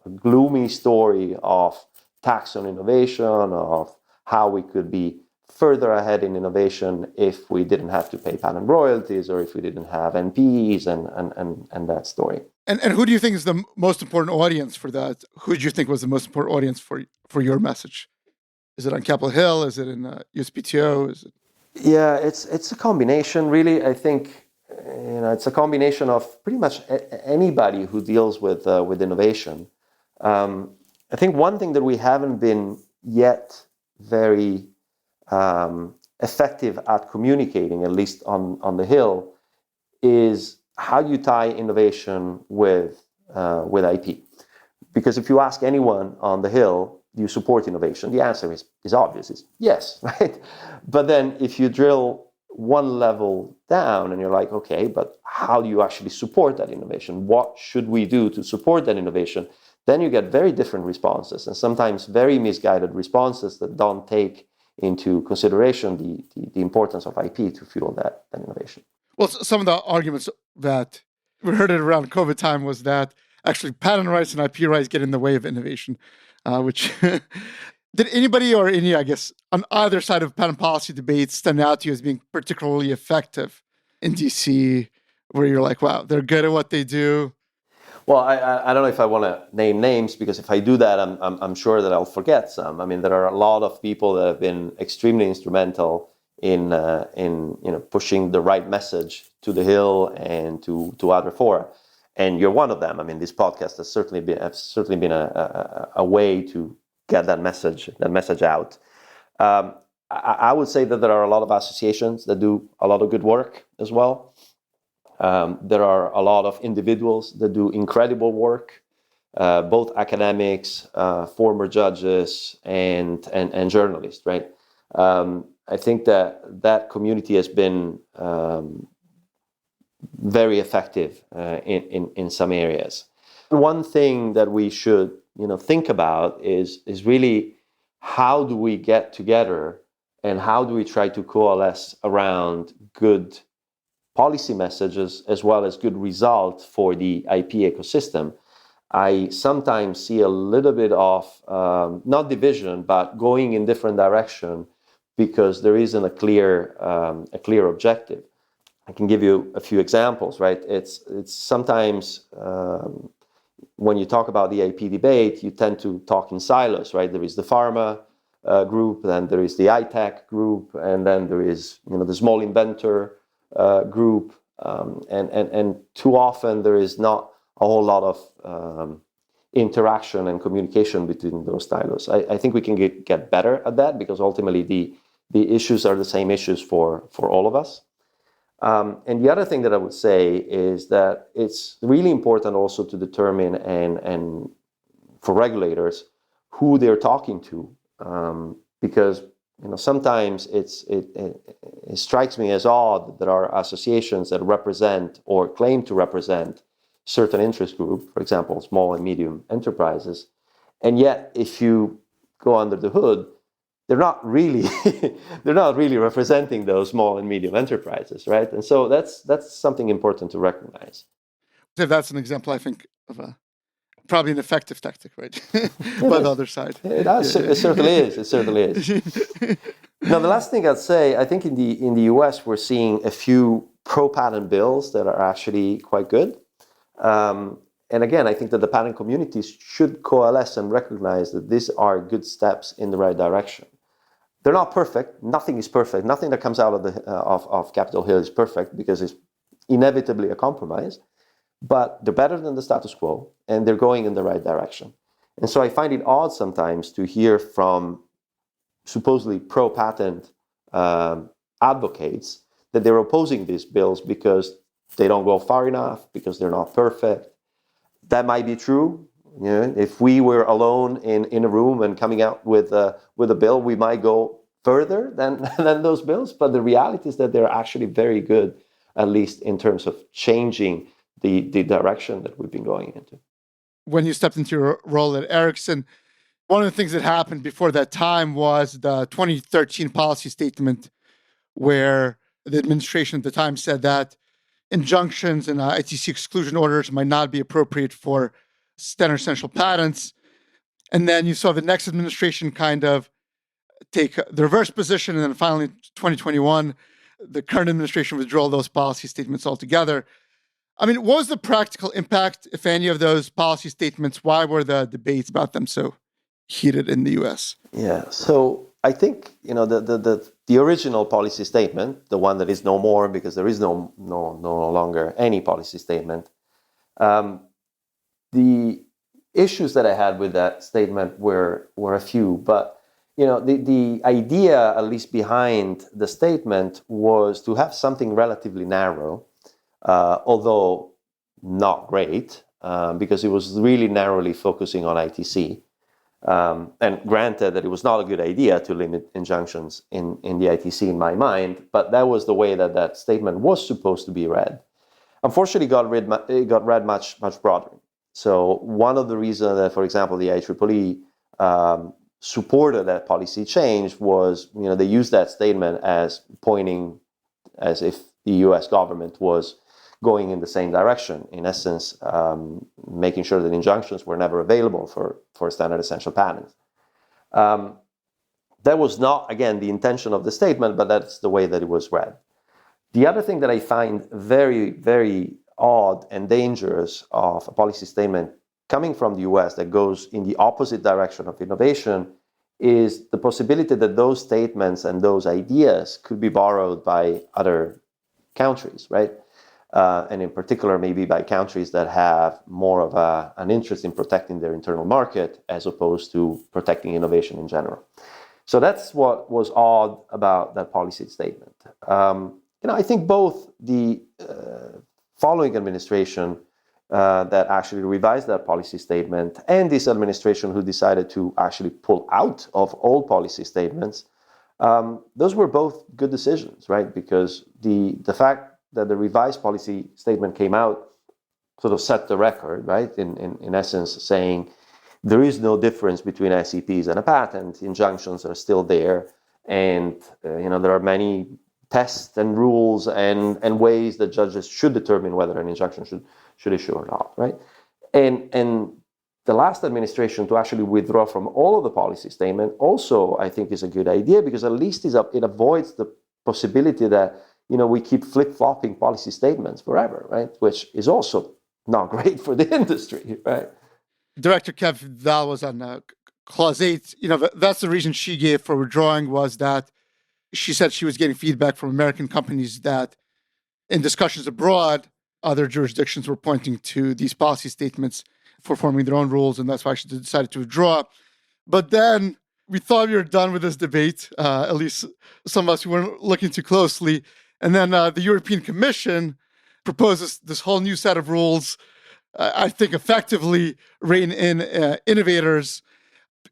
a gloomy story of tax on innovation, of how we could be further ahead in innovation if we didn't have to pay patent royalties or if we didn't have NPs and that story. And who do you think is the most important audience for that? Who do you think was the most important audience for your message? Is it on Capitol Hill? Is it in USPTO? Is it? Yeah, it's a combination, really. I think it's a combination of pretty much anybody who deals with innovation. I think one thing that we haven't been yet very effective at communicating, at least on the Hill, is how you tie innovation with IP. Because if you ask anyone on the Hill, you support innovation, the answer is obvious. It's yes, right? But then if you drill one level down and you're like, okay, but how do you actually support that innovation? What should we do to support that innovation? Then you get very different responses, and sometimes very misguided responses that don't take into consideration the importance of IP to fuel that innovation. Well, some of the arguments that we heard it around COVID time was that actually patent rights and IP rights get in the way of innovation, which did anybody or any, I guess, on either side of patent policy debates stand out to you as being particularly effective in DC, where you're like, wow, they're good at what they do? Well, I don't know if I want to name names, because if I do that, I'm sure that I'll forget some. I mean, there are a lot of people that have been extremely instrumental in pushing the right message to the Hill and to other fora. And you're one of them. I mean, this podcast has certainly been a way to get that message out. I would say that there are a lot of associations that do a lot of good work as well. There are a lot of individuals that do incredible work, both academics, former judges, and journalists, right? I think that community has been very effective in some areas. One thing that we should think about is really how do we get together and how do we try to coalesce around good policy messages as well as good results for the IP ecosystem. I sometimes see a little bit of not division, but going in different direction because there isn't a clear objective. I can give you a few examples, right? It's sometimes when you talk about the IP debate, you tend to talk in silos, right? There is the pharma group, then there is the iTech group, and then there is the small inventor group, and too often there is not a whole lot of interaction and communication between those silos. I think we can get better at that because ultimately the issues are the same issues for all of us. And the other thing that I would say is that it's really important also to determine and for regulators who they're talking to, because sometimes it strikes me as odd that there are associations that represent or claim to represent certain interest group, for example, small and medium enterprises, and yet if you go under the hood, they're not really representing those small and medium enterprises, right? And so that's something important to recognize. That's an example, I think, of probably an effective tactic, right? By the other side. It certainly is. It certainly is. Now, the last thing I'd say, I think in the US, we're seeing a few pro-patent bills that are actually quite good. And again, I think that the patent communities should coalesce and recognize that these are good steps in the right direction. They're not perfect. Nothing is perfect. Nothing that comes out of Capitol Hill is perfect because it's inevitably a compromise. But they're better than the status quo, and they're going in the right direction. And so I find it odd sometimes to hear from supposedly pro-patent advocates that they're opposing these bills because they don't go far enough, because they're not perfect. That might be true. If we were alone in a room and coming out with a bill, we might go further than those bills. But the reality is that they're actually very good, at least in terms of changing the direction that we've been going into. When you stepped into your role at Ericsson, one of the things that happened before that time was the 2013 policy statement, where the administration at the time said that injunctions and ITC exclusion orders might not be appropriate for standard essential patents. And then you saw the next administration kind of take the reverse position. And then finally, in 2021, the current administration withdrew those policy statements altogether. I mean, what was the practical impact, if any, of those policy statements? Why were the debates about them so heated in the U.S.? Yeah, so I think the original policy statement, the one that is no more because there is no longer any policy statement. The issues that I had with that statement were a few, but the idea, at least behind the statement, was to have something relatively narrow. Although not great, because it was really narrowly focusing on ITC. And granted that it was not a good idea to limit injunctions in the ITC in my mind, but that was the way that statement was supposed to be read. Unfortunately, it got read much broader. So one of the reasons that, for example, the IEEE supported that policy change was, they used that statement as pointing as if the U.S. government was going in the same direction, in essence, making sure that injunctions were never available for standard essential patents. That was not, again, the intention of the statement, but that's the way that it was read. The other thing that I find very, very odd and dangerous of a policy statement coming from the US that goes in the opposite direction of innovation is the possibility that those statements and those ideas could be borrowed by other countries, right? And in particular, maybe by countries that have more of an interest in protecting their internal market as opposed to protecting innovation in general. So that's what was odd about that policy statement. I think both the following administration that actually revised that policy statement and this administration who decided to actually pull out of all policy statements, those were both good decisions, right? Because the fact that the revised policy statement came out sort of set the record, right? In essence, saying there is no difference between SEPs and a patent. Injunctions are still there, and there are many tests and rules and ways that judges should determine whether an injunction should issue or not, right? And the last administration to actually withdraw from all of the policy statement also, I think, is a good idea, because at least it avoids the possibility that we keep flip-flopping policy statements forever, right? Which is also not great for the industry, right? Director Kev Vidal was on Clause 8. That's the reason she gave for withdrawing, was that she said she was getting feedback from American companies that in discussions abroad, other jurisdictions were pointing to these policy statements for forming their own rules, and that's why she decided to withdraw. But then we thought we were done with this debate, at least some of us who weren't looking too closely. And then the European Commission proposes this whole new set of rules, I think effectively rein in innovators.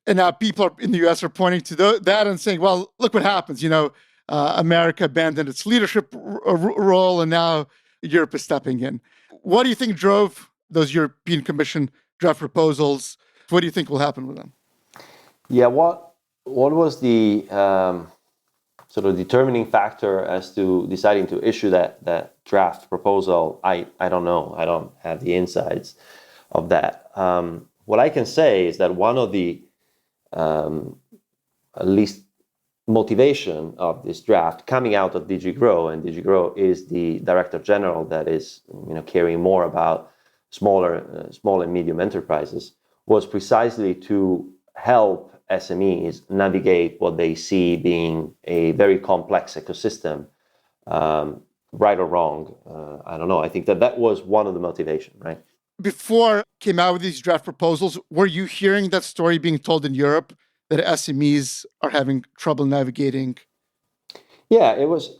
And now people in the US are pointing to that and saying, well, look what happens. America abandoned its leadership role, and now Europe is stepping in. What do you think drove those European Commission draft proposals? What do you think will happen with them? Yeah, what was the sort of determining factor as to deciding to issue that draft proposal? I don't know. I don't have the insights of that. What I can say is that one of the at least motivation of this draft coming out of DG Grow, and DG Grow is the Director General that is caring more about small and medium enterprises, was precisely to help SMEs navigate what they see being a very complex ecosystem, right or wrong. I don't know. I think that was one of the motivations, right? Before came out with these draft proposals, were you hearing that story being told in Europe that SMEs are having trouble navigating? Yeah, it was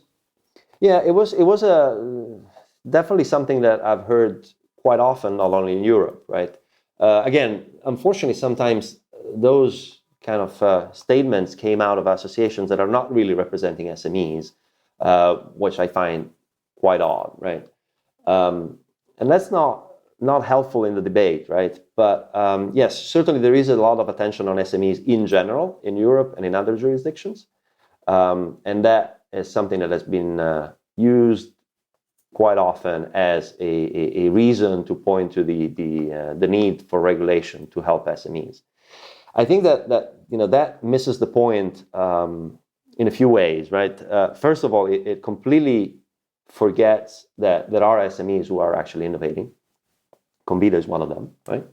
definitely something that I've heard quite often, not only in Europe, right? Again, unfortunately, sometimes those kind of statements came out of associations that are not really representing SMEs, which I find quite odd, right? And that's not helpful in the debate, right? But yes, certainly there is a lot of attention on SMEs in general in Europe and in other jurisdictions, and that is something that has been used quite often as a reason to point to the need for regulation to help SMEs. I think that misses the point in a few ways, right? First of all, it completely forgets that there are SMEs who are actually innovating. Convida is one of them, right?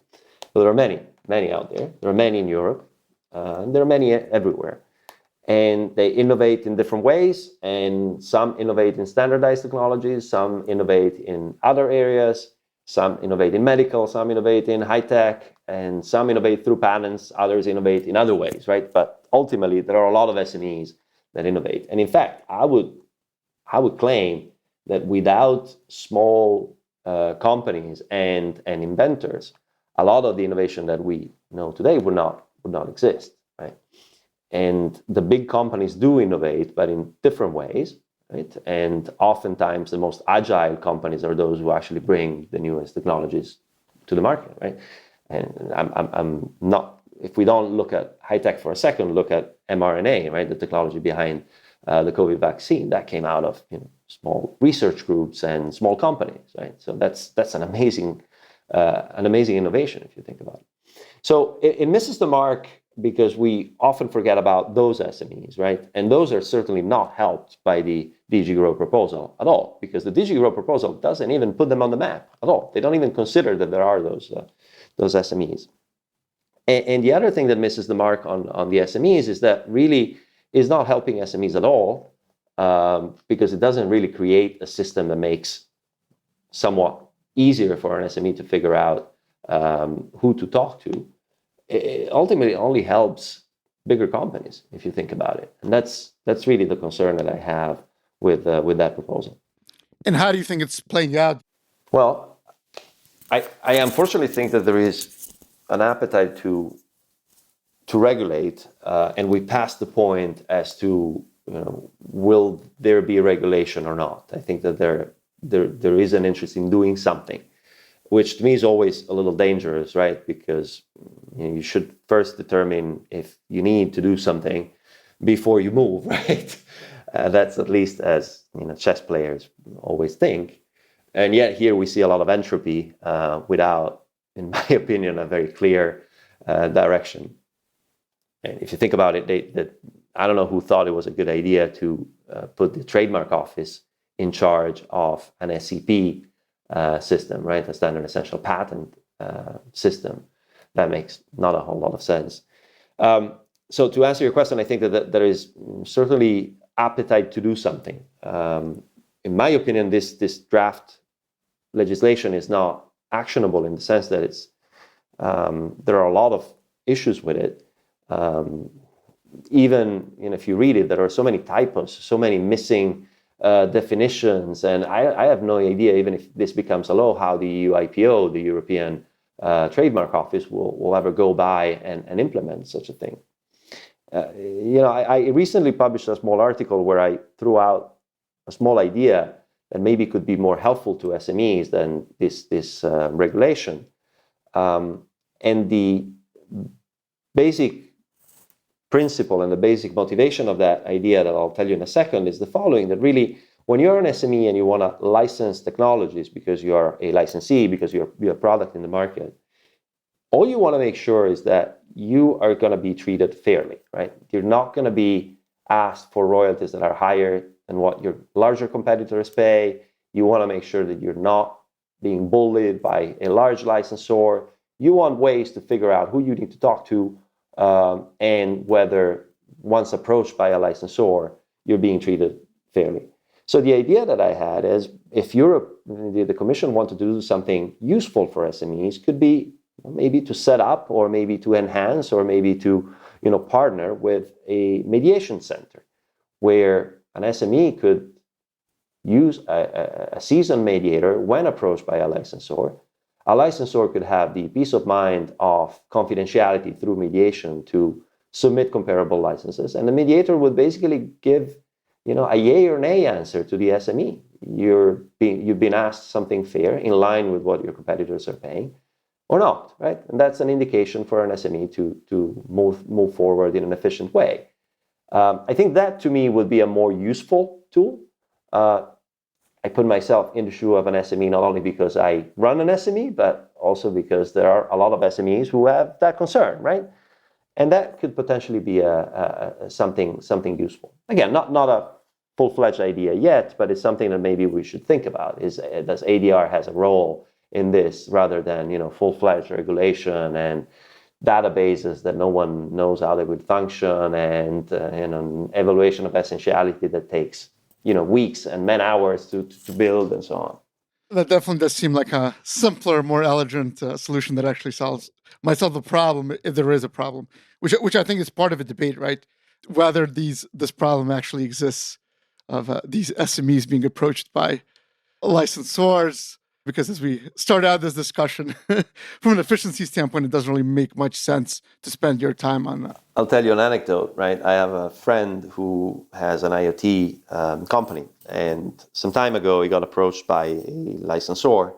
But there are many out there. There are many in Europe, and there are many everywhere. And they innovate in different ways, and some innovate in standardized technologies, some innovate in other areas, some innovate in medical, some innovate in high tech, and some innovate through patents, others innovate in other ways, right? But ultimately, there are a lot of SMEs that innovate. And in fact, I would claim that without small companies and inventors, a lot of the innovation that we know today would not exist, right? And the big companies do innovate, but in different ways, right? And oftentimes the most agile companies are those who actually bring the newest technologies to the market, right? And I'm not, if we don't look at high tech for a second, look at mRNA, right? The technology behind the COVID vaccine that came out of small research groups and small companies, right? So that's an amazing innovation if you think about it. So it misses the mark because we often forget about those SMEs, right? And those are certainly not helped by the DG Grow proposal at all, because the DG Grow proposal doesn't even put them on the map at all. They don't even consider that there are those SMEs. And the other thing that misses the mark on the SMEs is that really is not helping SMEs at all, because it doesn't really create a system that makes somewhat easier for an SME to figure out who to talk to. It ultimately only helps bigger companies, if you think about it. And that's really the concern that I have with that proposal. And how do you think it's playing out? Well, I unfortunately think that there is an appetite to regulate, and we passed the point as to, will there be a regulation or not. I think that there is an interest in doing something, which to me is always a little dangerous, right? Because you should first determine if you need to do something before you move, right? That's at least as chess players always think. And yet here we see a lot of entropy without, in my opinion, a very clear direction. And if you think about it, I don't know who thought it was a good idea to put the trademark office in charge of an SEP system, right? A standard essential patent system. That makes not a whole lot of sense. So to answer your question, I think that there is certainly appetite to do something. In my opinion, this draft legislation is not actionable in the sense that it's there are a lot of issues with it. Even if you read it, there are so many typos, so many missing definitions, and I have no idea, even if this becomes a law, how the EU IPO, the European Trademark Office, will ever go by and implement such a thing. I recently published a small article where I threw out a small idea that maybe could be more helpful to SMEs than this regulation. And the basic principle and the basic motivation of that idea that I'll tell you in a second is the following: that really, when you're an SME and you want to license technologies because you're a licensee, because you're a product in the market, all you want to make sure is that you are going to be treated fairly, right? You're not going to be asked for royalties that are higher than what your larger competitors pay. You want to make sure that you're not being bullied by a large licensor. You want ways to figure out who you need to talk to, and whether, once approached by a licensor, you're being treated fairly. So the idea that I had is, if Europe, the Commission, wanted to do something useful for SMEs, could be maybe to set up, or maybe to enhance, or maybe to partner with a mediation center, where an SME could use a seasoned mediator when approached by a licensor. A licensor could have the peace of mind of confidentiality through mediation to submit comparable licenses, and the mediator would basically give, a yay or nay answer to the SME. You've been asked something fair in line with what your competitors are paying, or not, right? And that's an indication for an SME to move forward in an efficient way. I think that, to me, would be a more useful tool. I put myself in the shoe of an SME not only because I run an SME, but also because there are a lot of SMEs who have that concern, right? And that could potentially be something useful. Again, not a full-fledged idea yet, but it's something that maybe we should think about. Does ADR has a role in this, rather than full-fledged regulation and databases that no one knows how they would function, and an evaluation of essentiality that takes weeks and man hours to build, and so on. That definitely does seem like a simpler, more elegant solution that actually might solve the problem, if there is a problem, which I think is part of a debate, right? Whether this problem actually exists of these SMEs being approached by licensors. Because as we start out this discussion, from an efficiency standpoint, it doesn't really make much sense to spend your time on that. I'll tell you an anecdote, right? I have a friend who has an IoT company, and some time ago he got approached by a licensor,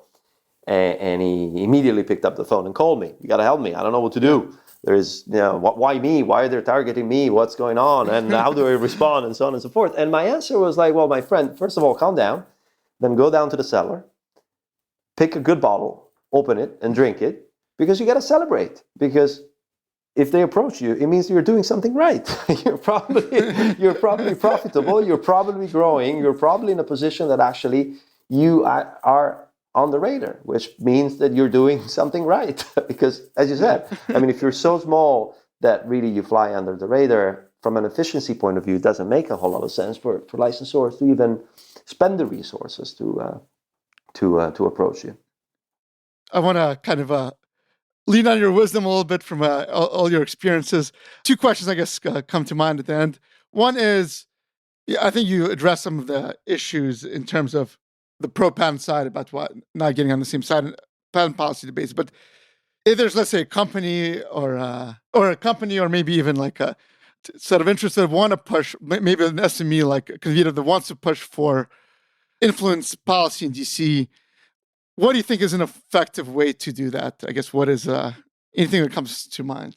and he immediately picked up the phone and called me. You got to help me. I don't know what to do. Why me? Why are they targeting me? What's going on? And how do I respond? And so on and so forth. And my answer was like, well, my friend, first of all, calm down, then go down to the cellar, pick a good bottle, open it, and drink it, because you got to celebrate. Because if they approach you, it means you're doing something right. You're probably profitable. You're probably growing. You're probably in a position that actually you are on the radar, which means that you're doing something right. Because, as you said, I mean, if you're so small that really you fly under the radar, from an efficiency point of view, it doesn't make a whole lot of sense for licensors to even spend the resources to approach you. I want to kind of lean on your wisdom a little bit from all your experiences. Two questions, I guess, come to mind at the end. One is, I think you addressed some of the issues in terms of the pro-patent side about not getting on the same side in patent policy debates. But if there's, let's say, a company or maybe even like a set of interests that want to push, maybe an SME like Convida that wants to push for influence policy in DC, what do you think is an effective way to do that? I guess what is anything that comes to mind?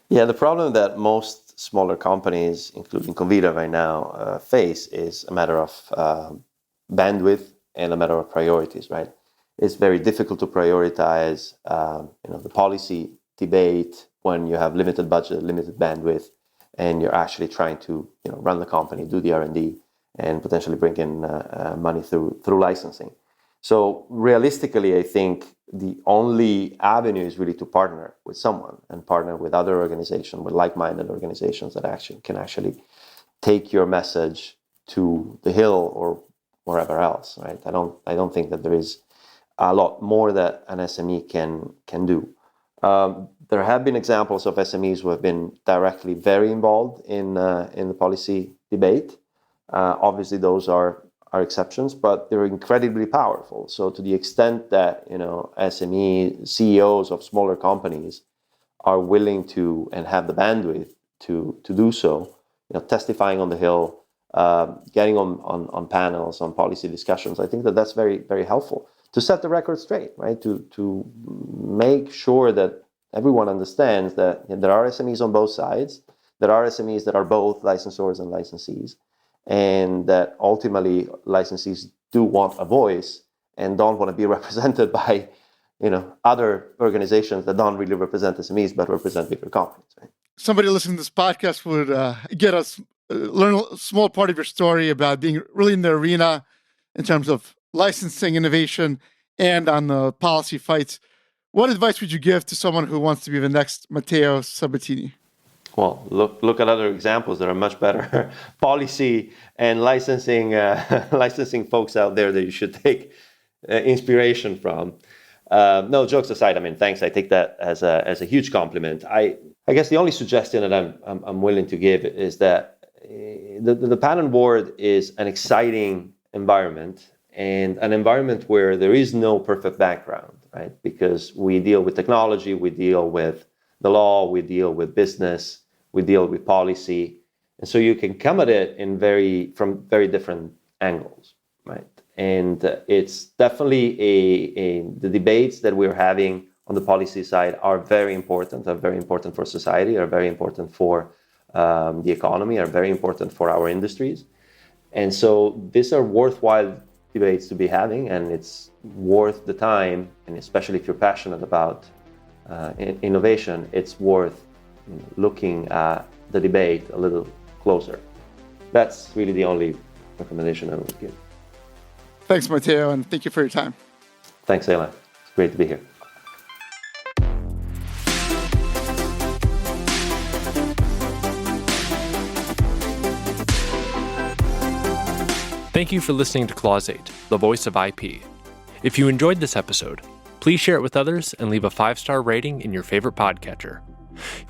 Yeah, the problem that most smaller companies, including Convida right now, face is a matter of bandwidth and a matter of priorities, right? It's very difficult to prioritize the policy debate when you have limited budget, limited bandwidth, and you're actually trying to run the company, do the R&D, and potentially bring in money through licensing. So realistically, I think the only avenue is really to partner with someone and partner with other organizations, with like-minded organizations that can actually take your message to the Hill or wherever else, right? I don't think that there is a lot more that an SME can do. There have been examples of SMEs who have been directly very involved in the policy debate. Obviously, those are exceptions, but they're incredibly powerful. So to the extent that SME CEOs of smaller companies are willing to and have the bandwidth to do so, testifying on the Hill, getting on panels, on policy discussions, I think that's very, very helpful to set the record straight, right? To make sure that everyone understands that there are SMEs on both sides. There are SMEs that are both licensors and licensees, and that ultimately licensees do want a voice and don't want to be represented by other organizations that don't really represent SMEs but represent bigger companies, right? Somebody listening to this podcast would learn a small part of your story about being really in the arena in terms of licensing innovation and on the policy fights. What advice would you give to someone who wants to be the next Matteo Sabattini? Well, look at other examples that are much better policy and licensing folks out there that you should take inspiration from. No, jokes aside, I mean, thanks. I take that as a huge compliment. I guess the only suggestion that I'm willing to give is that the patent board is an exciting environment, and an environment where there is no perfect background, right? Because we deal with technology, we deal with the law, we deal with business, we deal with policy. And so you can come at it from very different angles, right? And it's definitely the debates that we're having on the policy side are very important for society, are very important for the economy, are very important for our industries. And so these are worthwhile debates to be having, and it's worth the time, and especially if you're passionate about innovation, it's worth looking at the debate a little closer. That's really the only recommendation I would give. Thanks, Matteo, and thank you for your time. Thanks, Alan. It's great to be here. Thank you for listening to Clause 8, the voice of IP. If you enjoyed this episode, please share it with others and leave a 5-star rating in your favorite podcatcher.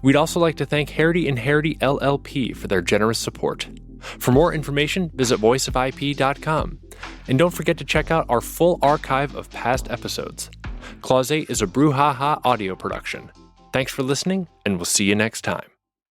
We'd also like to thank Harity & Harity LLP for their generous support. For more information, visit voiceofip.com. And don't forget to check out our full archive of past episodes. Clause 8 is a brouhaha audio production. Thanks for listening, and we'll see you next time.